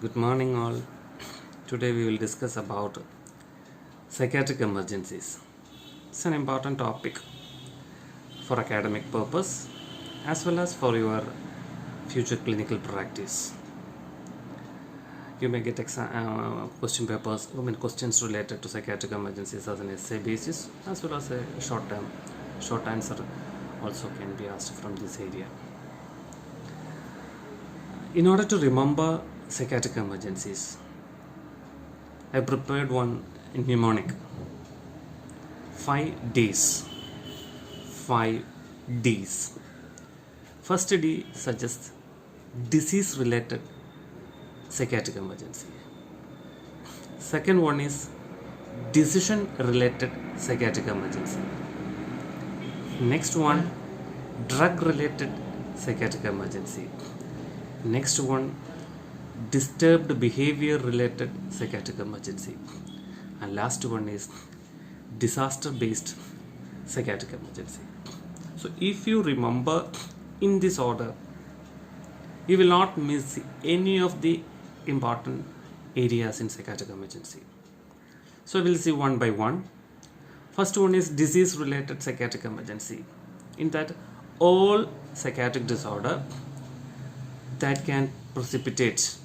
Good morning, all. Today we will discuss about psychiatric emergencies. It's an important topic for academic purpose as well as for your future clinical practice. You may get question papers, questions related to psychiatric emergencies as an essay basis as well as a short answer also can be asked from this area. In order to remember psychiatric emergencies, I prepared one in mnemonic. 5 Ds. 5 Ds. First D suggests disease related psychiatric emergency. Second one is decision related psychiatric emergency. Next one, drug related psychiatric emergency. Next one, disturbed behavior related psychiatric emergency. And last one is disaster based psychiatric emergency. So if you remember in this order, you will not miss any of the important areas in psychiatric emergency. So we'll see one by one. First one is disease related psychiatric emergency. In that, all psychiatric disorder that can precipitate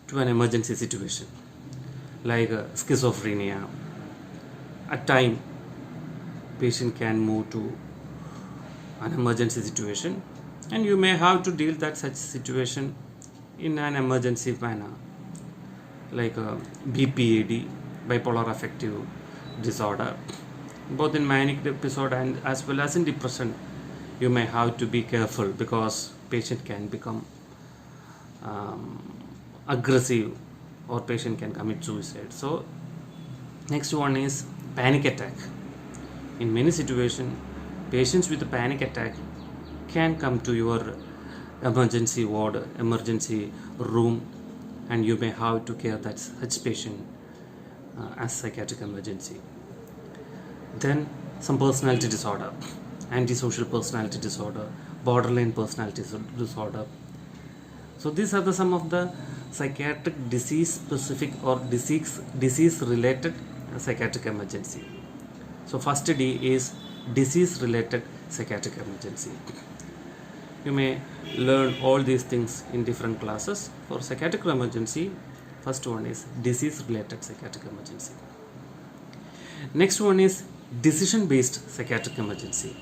to an emergency situation, like schizophrenia. At time, patient can move to an emergency situation, and you may have to deal that such situation in an emergency manner, like BPAD, bipolar affective disorder. Both in manic episode and as well as in depression, you may have to be careful because patient can become aggressive or patient can commit suicide. So next one is panic attack. In many situations, patients with a panic attack can come to your emergency ward, emergency room, and you may have to care that such patient as psychiatric emergency. Then some personality disorder, antisocial personality disorder, borderline personality disorder. So these are some of the psychiatric disease specific or disease related psychiatric emergency. So first D is disease related psychiatric emergency. You may learn all these things in different classes. For psychiatric emergency, first one is disease related psychiatric emergency. Next one is decision based psychiatric emergency.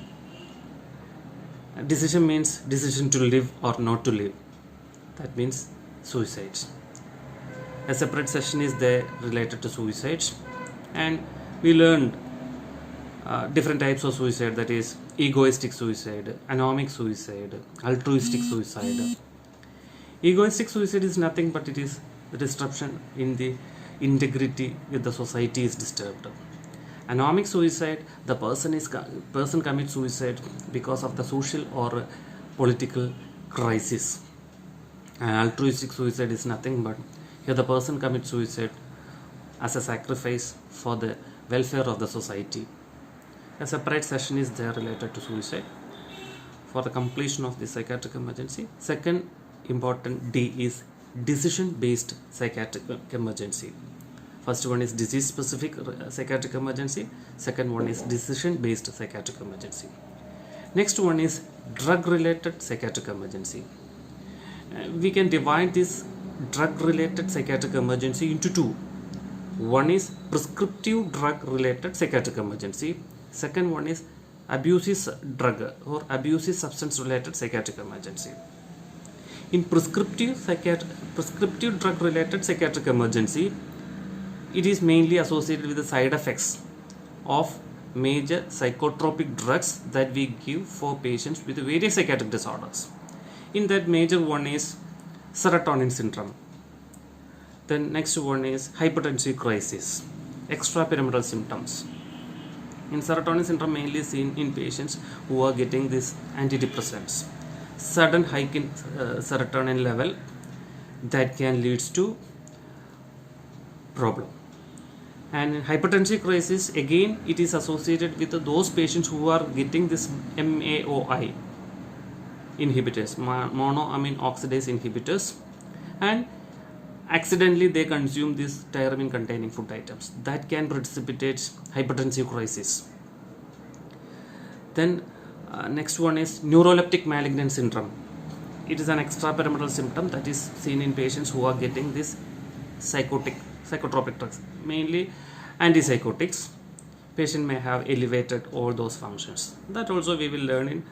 Decision means decision to live or not to live. That means suicide. A separate session is there related to suicide, and we learned different types of suicide, that is egoistic suicide, anomic suicide, altruistic suicide. Egoistic suicide is nothing but it is the disruption in the integrity with the society is disturbed. Anomic suicide, the person commits suicide because of the social or political crisis. And altruistic suicide is nothing but here the person commits suicide as a sacrifice for the welfare of the society. A separate session is there related to suicide for the completion of the psychiatric emergency. Second important D is decision based psychiatric emergency. First one is disease specific psychiatric emergency. Second one is decision based psychiatric emergency. Next one is drug related psychiatric emergency. We can divide this drug related psychiatric emergency into two. One is prescriptive drug related psychiatric emergency. Second one is abusive drug or abusive substance related psychiatric emergency. In prescriptive drug related psychiatric emergency, it is mainly associated with the side effects of major psychotropic drugs that we give for patients with various psychiatric disorders. In that, major one is serotonin syndrome. Then next one is hypertensive crisis, extrapyramidal symptoms. In serotonin syndrome, mainly seen in patients who are getting these antidepressants. Sudden hike in serotonin level that can lead to problem. And in hypertensive crisis, again it is associated with those patients who are getting this MAOI inhibitors, monoamine oxidase inhibitors, and accidentally they consume these tyramine containing food items. That can precipitate hypertensive crisis. Then next one is neuroleptic malignant syndrome. It is an extrapyramidal symptom that is seen in patients who are getting this psychotropic drugs, mainly antipsychotics. Patient may have elevated all those functions. That also we will learn in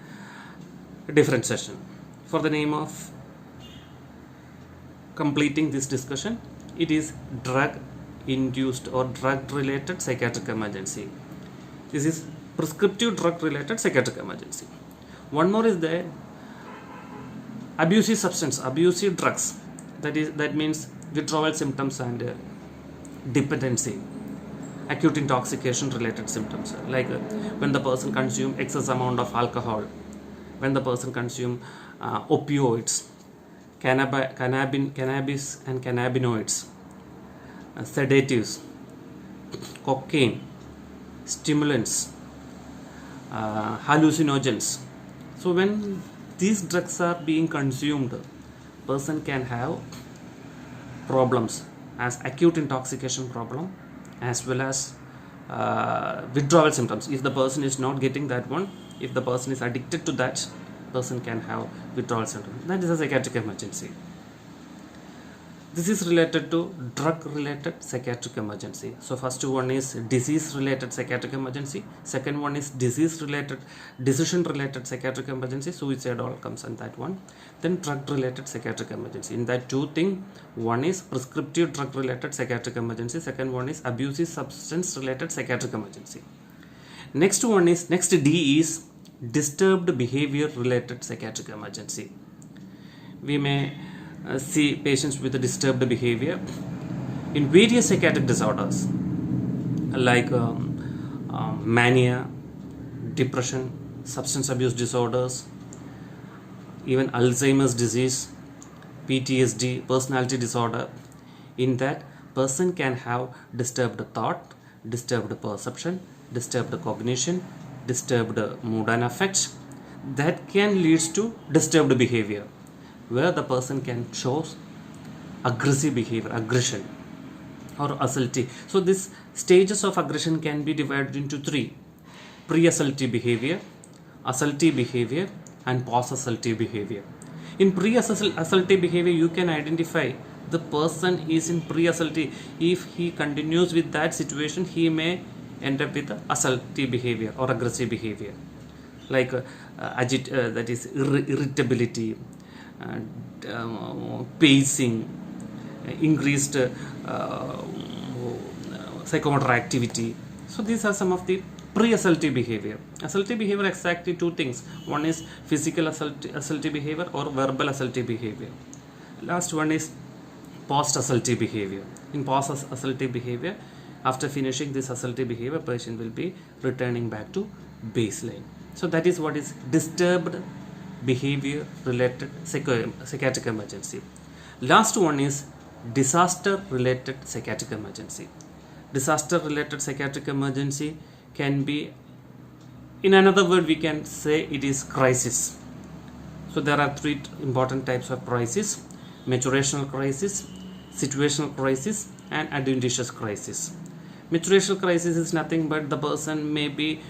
a different session. For the name of completing this discussion, it is drug induced or drug related psychiatric emergency. This is prescriptive drug related psychiatric emergency. One more is the abusive drugs. That means withdrawal symptoms and dependency, acute intoxication related symptoms, like when the person consumes excess amount of alcohol, when the person consumes opioids, cannabis and cannabinoids, sedatives, cocaine, stimulants, hallucinogens. So when these drugs are being consumed, person can have problems as acute intoxication problem as well as withdrawal symptoms. If the person is not getting that one, if the person is addicted to that, person can have withdrawal symptoms. That is a psychiatric emergency. This is related to drug related psychiatric emergency. So first one is disease related psychiatric emergency, second one is disease related decision related psychiatric emergency, suicide all comes in that one. Then drug related psychiatric emergency. In that two things, one is prescriptive drug related psychiatric emergency, second one is abusive substance related psychiatric emergency. Next D is disturbed behavior related psychiatric emergency. We may see patients with a disturbed behavior in various psychiatric disorders like mania, depression, substance abuse disorders, even Alzheimer's disease, PTSD, personality disorder. In that, person can have disturbed thought, disturbed perception, disturbed cognition, disturbed mood and affect. That can lead to disturbed behavior, where the person can show aggressive behavior, aggression or assaultive. So these stages of aggression can be divided into three: pre-assaultive behavior, assaultive behavior and post-assaultive behavior. In pre-assaultive behavior, you can identify the person is in pre-assaultive. If he continues with that situation, he may end up with assaultive behavior or aggressive behavior, like that is irritability, pacing, increased psychomotor activity. So these are some of the pre-assaultive behavior. Assaultive behavior, exactly two things: one is physical assaultive behavior or verbal assaultive behavior. Last one is post-assaultive behavior. In post-assaultive behavior, after finishing this assaultive behavior, patient will be returning back to baseline. So that is what is disturbed behavior related psychiatric emergency. Last one is disaster related psychiatric emergency. Disaster related psychiatric emergency can be, in another word, we can say it is crisis. So there are three important types of crisis: maturational crisis, situational crisis and adventitious crisis. Maturational crisis is nothing but the person may be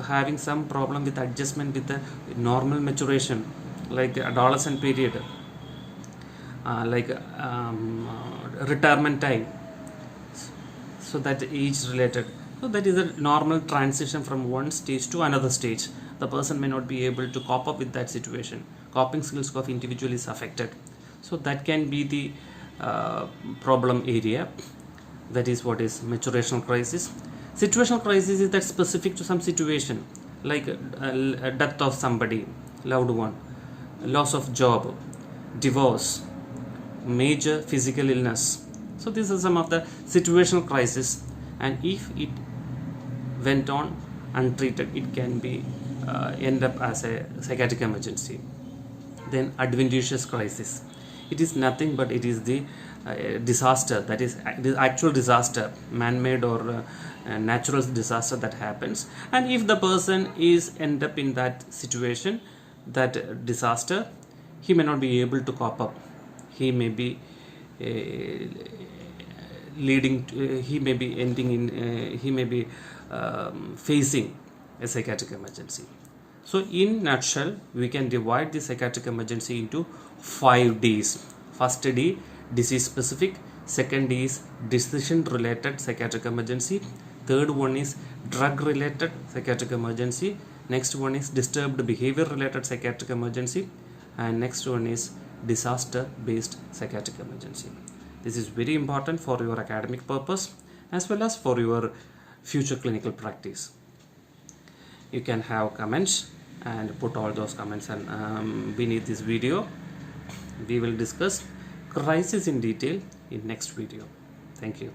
having some problem with adjustment with the normal maturation, like the adolescent period, like retirement time. So that age related. So that is a normal transition from one stage to another stage. The person may not be able to cope up with that situation. Coping skills of individual is affected. So that can be the problem area. That is what is maturational crisis. Situational crisis is that specific to some situation, like death of somebody, loved one, loss of job, divorce, major physical illness. So these are some of the situational crisis, and if it went on untreated, it can be end up as a psychiatric emergency. Then adventitious crisis. It is nothing but it is the disaster, that is the actual disaster, man-made or natural disaster that happens, and if the person is end up in that situation, that disaster, he may not be able to cope up. He may be leading to, he may be ending in he may be facing a psychiatric emergency. So in nutshell, we can divide the psychiatric emergency into 5 Ds. First D, disease specific. Second D is decision related psychiatric emergency. Third one is drug related psychiatric emergency. Next one is disturbed behavior related psychiatric emergency. And next one is disaster based psychiatric emergency. This is very important for your academic purpose as well as for your future clinical practice. You can have comments and put all those comments and beneath this video. We will discuss crisis in detail in next video. Thank you.